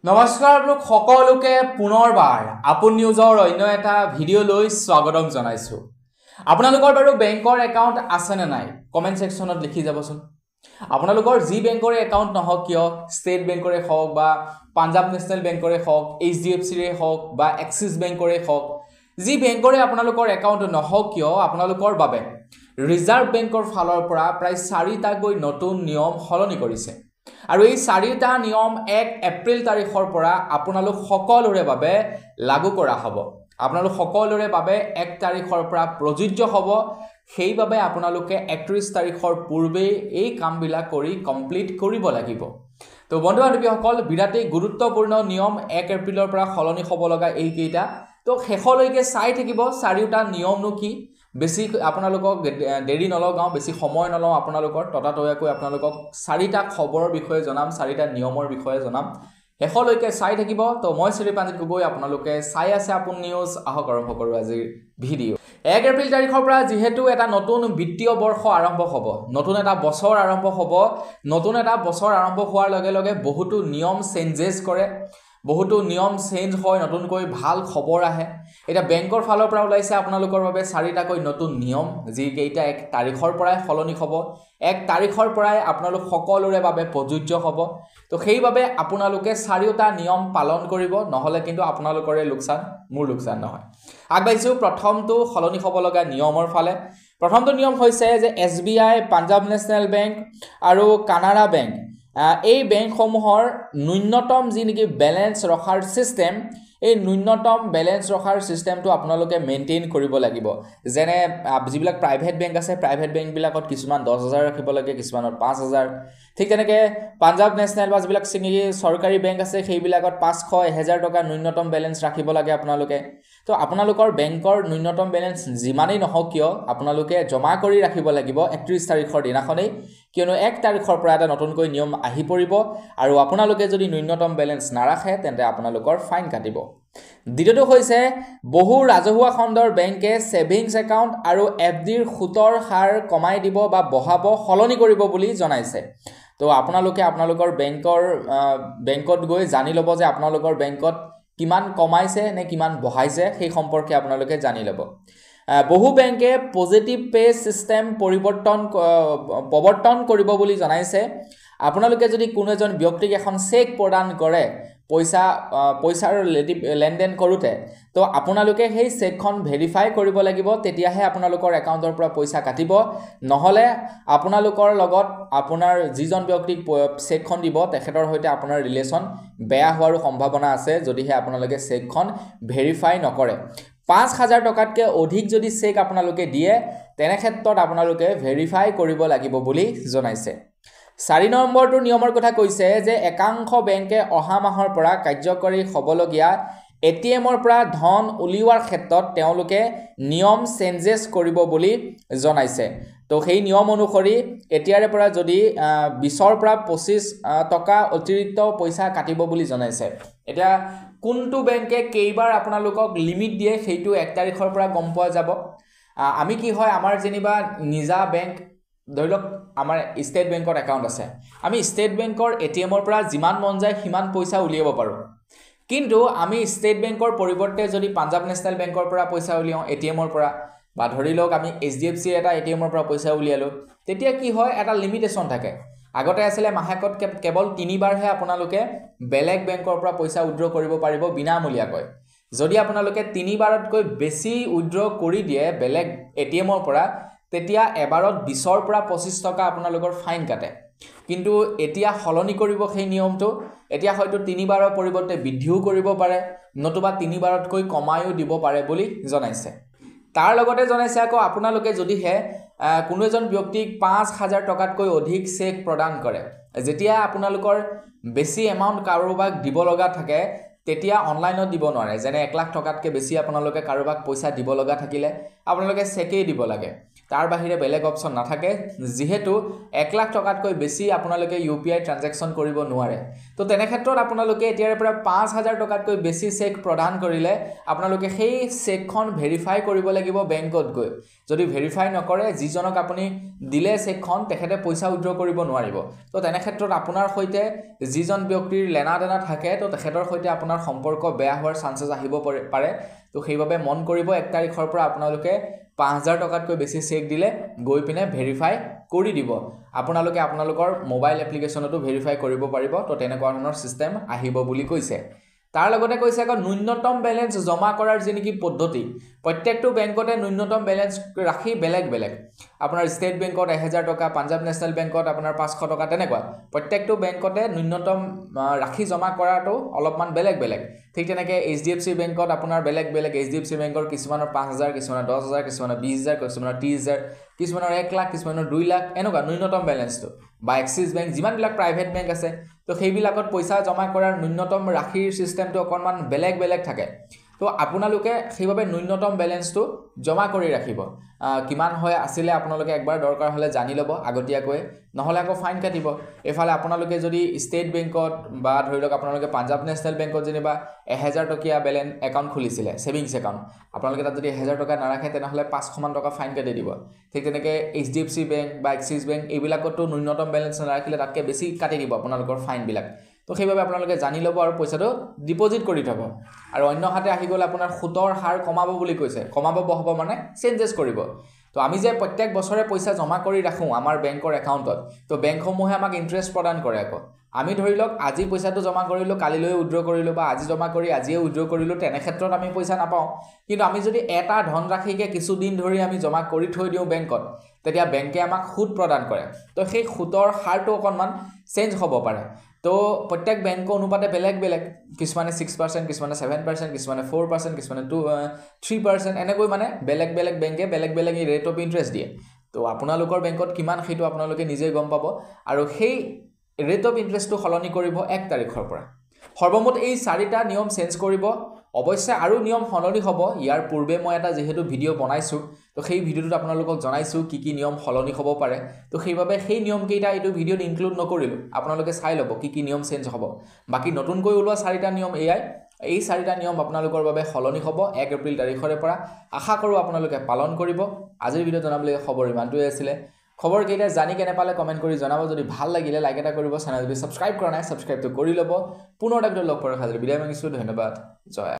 নমস্কাৰ আপোনালোক সকলোকে পুনৰবাৰ আপোন নিউজৰ অন্য এটা ভিডিঅ' লৈ স্বাগতম জনাইছো। আপোনালোকৰ বাৰু বেংকৰ একাউণ্ট আছে নে নাই কমেন্ট সেকশনত লিখি যাবচোন। আপোনালোকৰ যি বেংকৰ একাউণ্ট নহওক কিয়, ষ্টেট বেংকৰে হওক বা পাঞ্জাব নেশ্যনেল বেংকৰে হওক, HDFCৰে হওক বা এক্সিছ বেংকৰে হওক, যি বেংকৰে আপোনালোকৰ একাউণ্ট নহওক কিয়, আপোনালোকৰ বাবে ৰিজাৰ্ভ বেংকৰ ফালৰ পৰা প্ৰায় 4টাকৈ নতুন নিয়ম সলনি কৰিছে। আৰু এই 4টা নিয়ম 1 এপ্ৰিল তাৰিখৰ পৰা আপোনালোক সকলোৰে বাবে লাগু কৰা হ'ব। আপোনালোক সকলোৰে বাবে 1 তাৰিখৰ পৰা প্ৰযোজ্য হ'ব। সেইবাবে আপোনালোকে 31 তাৰিখৰ পূৰ্বে এই কামবিলাক কৰি কমপ্লিট কৰিব লাগিব। তো বন্ধু বান্ধৱীসকল, বিৰাটেই গুৰুত্বপূৰ্ণ নিয়ম 1 এপ্ৰিলৰ পৰা সলনি হ'ব লগা এইকেইটা। তো শেষলৈকে চাই থাকিব 4টা নিয়মনো কি। বেছি আপোনালোকক দেৰি নলগাওঁ, বেছি সময় নলওঁ আপোনালোকৰ, ততাতৈয়াকৈ আপোনালোকক 4টা খবৰৰ বিষয়ে জনাম, 4টা নিয়মৰ বিষয়ে জনাম। শেষলৈকে চাই থাকিব। তো মই শ্ৰীপাঞ্জিত গগৈ, আপোনালোকে চাই আছে আপোন নিউজ। আহক আৰম্ভ কৰোঁ আজিৰ ভিডিঅ'। 1 এপ্ৰিল তাৰিখৰ পৰা যিহেতু এটা নতুন বিত্তীয় বৰ্ষ আৰম্ভ হ'ব, নতুন এটা বছৰ আৰম্ভ হ'ব, নতুন এটা বছৰ আৰম্ভ হোৱাৰ লগে লগে বহুতো নিয়ম চেঞ্জেছ কৰে, বহুতো নিয়ম চেঞ্জ হয়, নতুনকৈ ভাল খবৰ আহে। এটা বেংকৰ ফালৰ পৰা ওলাইছে আপোনালোকৰ বাবে 4টাকৈ নতুন নিয়ম, যিকেইটা 1 তাৰিখৰ পৰাই সলনি হ'ব। 1 তাৰিখৰ পৰাই আপোনালোক সকলোৰে বাবে প্ৰযোজ্য হ'ব। তো সেইবাবে আপোনালোকে 4টা নিয়ম পালন কৰিব, নহ'লে কিন্তু আপোনালোকৰে লোকচান, মোৰ লোকচান নহয়। আগবাঢ়িছোঁ প্ৰথমটো সলনি হ'ব লগা নিয়মৰ ফালে। প্ৰথমটো নিয়ম হৈছে যে SBI, পাঞ্জাব নেশ্যনেল বেংক আৰু কানাড়া বেংক, এই বেংকসমূহৰ ন্যূনতম যি নেকি বেলেঞ্চ ৰখাৰ ছিষ্টেম, এই ন্যূনতম বেলেঞ্চ ৰখাৰ ছিষ্টেমটো আপোনালোকে মেইনটেইন কৰিব লাগিব। যেনে যিবিলাক প্ৰাইভেট বেংক আছে, প্ৰাইভেট বেংকবিলাকত কিছুমান 10,000 ৰাখিব লাগে, কিছুমানত 5,000। ঠিক তেনেকৈ পাঞ্জাব নেশ্যনেল বা যিবিলাক চৰকাৰী বেংক আছে, সেইবিলাকত 500, 1,000 টকা ন্যূনতম বেলেঞ্চ ৰাখিব লাগে আপোনালোকে। তো আপোনালোকৰ বেংকৰ ন্যূনতম বেলেঞ্চ যিমানেই নহওক কিয়, আপোনালোকে জমা কৰি ৰাখিব লাগিব 31 তাৰিখৰ দিনাখনেই, কিয়নো 1 তাৰিখৰ পৰা এটা নতুনকৈ নিয়ম আহি পৰিব। আৰু আপোনালোকে যদি ন্যূনতম বেলেঞ্চ নাৰাখে তেন্তে আপোনালোকৰ ফাইন কাটিব। দ্বিতীয়টো হৈছে বহু ৰাজহুৱা খণ্ডৰ বেংকে ছেভিংছ একাউণ্ট আৰু FDৰ সুতৰ হাৰ কমাই দিব বা বঢ়াব, সলনি কৰিব বুলি জনাইছে। তো আপোনালোকে আপোনালোকৰ বেংকত গৈ জানি ল'ব যে আপোনালোকৰ বেংকত কিমান কমাইছে নে কিমান বঢ়াইছে, সেই সম্পৰ্কে আপোনালোকে জানি ল'ব। বহু বেংকে পজিটিভ পে' ছিষ্টেম প্ৰৱৰ্তন কৰিব বুলি জনাইছে। আপোনালোকে যদি কোনো এজন ব্যক্তিক এখন চেক প্ৰদান কৰে পইচাৰ লেনদেন কৰোঁতে, তো আপোনালোকে সেই চেকখন ভেৰিফাই কৰিব লাগিব, তেতিয়াহে আপোনালোকৰ একাউণ্টৰ পৰা পইচা কাটিব। নহ'লে আপোনালোকৰ লগত আপোনাৰ যিজন ব্যক্তিক চেকখন দিব তেখেতৰ সৈতে আপোনাৰ ৰিলেশ্যন বেয়া হোৱাৰো সম্ভাৱনা আছে, যদিহে আপোনালোকে চেকখন ভেৰিফাই নকৰে। 5,000 টকাতকৈ অধিক যদি চেক আপোনালোকে দিয়ে, তেনে ক্ষেত্ৰত আপোনালোকে ভেৰিফাই কৰিব লাগিব বুলি জনাইছে। 4 নম্বৰটো নিয়মৰ কথা কৈছে যে একাংশ বেংকে অহা মাহৰ পৰা কাৰ্যকৰী হ'বলগীয়া ATMৰ পৰা ধন উলিওৱাৰ ক্ষেত্ৰত তেওঁলোকে নিয়ম চেঞ্জেছ কৰিব বুলি জনাইছে। তো সেই নিয়ম অনুসৰি এতিয়াৰে পৰা যদি 20ৰ পৰা 25 টকা অতিৰিক্ত পইচা কাটিব বুলি জনাইছে। এতিয়া কোনটো বেংকে কেইবাৰ আপোনালোকক লিমিট দিয়ে সেইটো 1 তাৰিখৰ পৰা গম পোৱা যাব। আমি কি হয়, আমাৰ যেনিবা নিজা বেংক, ধৰি লওক আমাৰ ষ্টেট বেংকত একাউণ্ট আছে, আমি ষ্টেট বেংকৰ ATMৰ পৰা যিমান মন যায় সিমান পইচা উলিয়াব পাৰোঁ। কিন্তু আমি ষ্টেট বেংকৰ পৰিৱৰ্তে যদি পাঞ্জাব নেশ্যনেল বেংকৰ পৰা পইচা উলিয়াওঁ ATMৰ পৰা, বা ধৰি লওক আমি HDFC এটা ATMৰ পৰা পইচা উলিয়ালোঁ, তেতিয়া কি হয়, এটা লিমিটেশ্যন থাকে। আগতে আছিলে মাহেকত কেৱল 3 বাৰহে আপোনালোকে বেলেগ বেংকৰ পৰা পইচা উইথড্ৰ কৰিব পাৰিব বিনামূলীয়াকৈ। যদি আপোনালোকে 3 বাৰতকৈ বেছি উইথড্ৰ কৰি দিয়ে বেলেগ ATMৰ পৰা, তেতিয়া এবাৰত 20ৰ পৰা 25 টকা আপোনালোকৰ ফাইন কাটে। কিন্তু এতিয়া সলনি কৰিব সেই নিয়মটো। এতিয়া হয়তো 3 বাৰৰ পৰিৱৰ্তে বৃদ্ধিও কৰিব পাৰে, নতুবা 3 বাৰতকৈ কমায়ো দিব পাৰে বুলি জনাইছে। তাৰ লগতে জনাইছে আকৌ আপোনালোকে যদিহে কোনো এজন ব্যক্তিক 5,000 টকাতকৈ অধিক চেক প্ৰদান কৰে, যেতিয়া আপোনালোকৰ বেছি এমাউণ্ট কাৰোবাক দিব লগা থাকে, তেতিয়া অনলাইনত দিব নোৱাৰে। যেনে 1 লাখ টকাতকৈ বেছি আপোনালোকে কাৰোবাক পইচা দিব লগা থাকিলে আপোনালোকে চেকেই দিব লাগে। তাৰ বাহিৰে বেলেগ অপশ্যন নাথাকে যেহেতু 1 লাখ টকাতকৈ বেছি আপোনালোকে UPI ট্ৰানজেকশ্যন কৰিব নোৱাৰে তো তেনে ক্ষেত্ৰত আপোনালোকে এতিয়াৰ পৰা 5000 টকাতকৈ বেছি চেক প্ৰদান কৰিলে আপোনালোকে সেই চেকখন ভেৰিফাই কৰিব লাগিব বেংকত গৈ যদি ভেৰিফাই নকৰে যিজনক আপুনি দিলে চেকখন তেখেতে পইচা উইথড্ৰ কৰিব নোৱাৰিব তো তেনে ক্ষেত্ৰত আপোনাৰ সৈতে যিজন ব্যক্তিৰ লেনা দেনা থাকে তো তেখেতৰ সৈতে আপোনাৰ সম্পৰ্ক বেয়া হোৱাৰ চান্সেছ আহিব পাৰে তো সেইবাবে মন কৰিব 1 তাৰিখৰ পৰা আপোনালোকে 5000 টকাতকৈ বেছি চেক দিলে গৈ পিনে ভেৰিফাই কৰি দিব আপোনালোকে আপোনালোকৰ মোবাইল এপ্লিকেশ্যনতো ভেৰিফাই কৰিব পাৰিব তো তেনেকুৱা ধৰণৰ সিস্টেম আহিব বুলি কৈছে তাৰ লগতে কৈছে আকৌ ন্যূনতম বেলেন্স জমা কৰাৰ যি নেকি পদ্ধতি প্ৰত্যেকটো বেংকতে ন্যূনতম বেলেন্স ৰাখি বেলেগ বেলেগ আপোনাৰ ষ্টেট বেংকত 1000 টকা পাঞ্জাব নেশ্যনেল বেংকত আপোনাৰ 500 টকা তেনেকুৱা প্ৰত্যেকটো বেংকতে ন্যূনতম ৰাখি জমা কৰাটো অলপমান বেলেগ বেলেগ ঠিক তেনেকৈ HDFC বেংকত আপোনাৰ বেলেগ বেলেগ HDFC বেংকৰ কিছুমানৰ 5000 কিছুমানৰ 10000 কিছুমানৰ 20000 কিছুমানৰ 30000 কিছুমানৰ 1 লাখ কিছুমানৰ 2 লাখ এনেকুৱা ন্যূনতম বেলেন্সটো বা এক্সিছ বেংক যিমানবিলাক প্ৰাইভেট বেংক আছে তো সেইবিলাকত পইচা জমা কৰাৰ ন্যূনতম ৰাখিৰ সিস্টেমটো অকণমান বেলেগ বেলেগ থাকে তো আপোনালোকে সেইভাবে ন্যূনতম বেলেন্সটো জমা কৰি ৰাখিব কিমান হয় আসিলে আপোনালোকে একবাৰ দৰকাৰ হলে জানি লব আগতীয়াকৈ নহলে আকৌ ফাইন কাটিব এফালে আপোনালোকে যদি ষ্টেট বেংকত বা ধৰি লওক আপোনালোকে পাঞ্জাব নেশ্যনেল বেংকত যেনিবা 1000 টকীয়া বেলেন্স একাউণ্ট খুলিছিলে সেভিংস একাউণ্ট আপোনালোকে তাত যদি 1000 টকা নাৰাখে তেনেহলে 500 মান টকা ফাইন কাটি দিব ঠিক তেনেকৈ HDFC বেংক বা এক্সিছ বেংক এইবিলাকতো ন্যূনতম বেলেন্স নাৰাখিলে তাতকৈ বেছি কাটি দিব আপোনালোকৰ ফাইন বিলাক তো সেইভাবে আপোনালোকে জানি লব আৰু পইচাটো ডিপোজিট কৰি থব আৰু অন্য হাতে আহি গ'ল আপোনাৰ সুতৰ হাৰ কমাব বুলি কৈছে কমাব বহব মানে চেঞ্জেছ কৰিব তো আমি যে প্ৰত্যেক বছৰে পইচা জমা কৰি ৰাখোঁ আমাৰ বেংকৰ একাউণ্টত তো বেংকসমূহে আমাক ইন্টাৰেষ্ট প্ৰদান কৰে আকৌ আমি ধৰি লওক আজি পইচাটো জমা কৰিলো কালিলৈ উইথড্ৰ কৰিলো বা আজি জমা কৰি আজিয়ে উইথড্ৰ কৰিলো তেনে ক্ষেত্ৰত আমি পইচা নাপাওঁ কিন্তু আমি যদি এটা ধনৰাশিকে কিছুদিন ধৰি আমি জমা কৰি থৈ দিওঁ বেংকত তেতিয়া বেংকে আমাক সুদ প্ৰদান কৰে তো সেই সুতৰ হাৰটো অকণমান চেঞ্জ হ'ব পাৰে তো প্ৰত্যেক বেংক অনুপাতে বেলেগ বেলেগ কিছুমানে 6% কিছুমানে 7% কিছুমানে 4% কিছুমানে 3% এনেকৈ মানে বেলেগ বেলেগ বেংকে বেলেগ বেলেগ ৰেট অফ ইন্টাৰেষ্ট দিয়ে তো আপোনালোকৰ বেংকত কিমান সেইটো আপোনালোকে নিজে গম পাব আৰু সেই ৰেট অফ ইন্টাৰেষ্টটো সলনি কৰিব 1 তাৰিখৰ পৰা সৰ্বমুঠ এই 4টা নিয়ম চেঞ্জ কৰিব অৱশ্যে আৰু নিয়ম সলনি হ'ব ইয়াৰ পূৰ্বে মই এটা যেহেতু ভিডিঅ' বনাইছো তো সেই ভিডিঅ'টোত আপোনালোকক জনাইছো কি নিয়ম সলনি হ'ব পাৰে তো সেইভাবে সেই নিয়ম কেইটা এইটো ভিডিঅ'ত ইনক্লুড নকৰিলো আপোনালোকে চাই ল'ব কি নিয়ম চেঞ্জ হ'ব বাকি নতুনকৈ ওলোৱা 4টা নিয়ম এই 4টা নিয়ম আপোনালোকৰ বাবে সলনি হ'ব 1 এপ্ৰিল তাৰিখৰে পৰা আশা কৰো আপোনালোকে পালন কৰিব আজিৰ ভিডিঅ' জনাবলৈ খবৰ ইমানটোৱে আছিল খবৰ কেইটা জানি কেনে পালে কমেন্ট কৰি জনাব যদি ভাল লাগিলে লাইক এটা কৰিব চেনেলটো সাবস্ক্ৰাইব কৰা নাই সাবস্ক্ৰাইবটো কৰি ল'ব পুনৰ এটা ভিডিঅ' লগ পোৱাৰ খাতিৰ বিদায় মাগিছো ধন্যবাদ জয়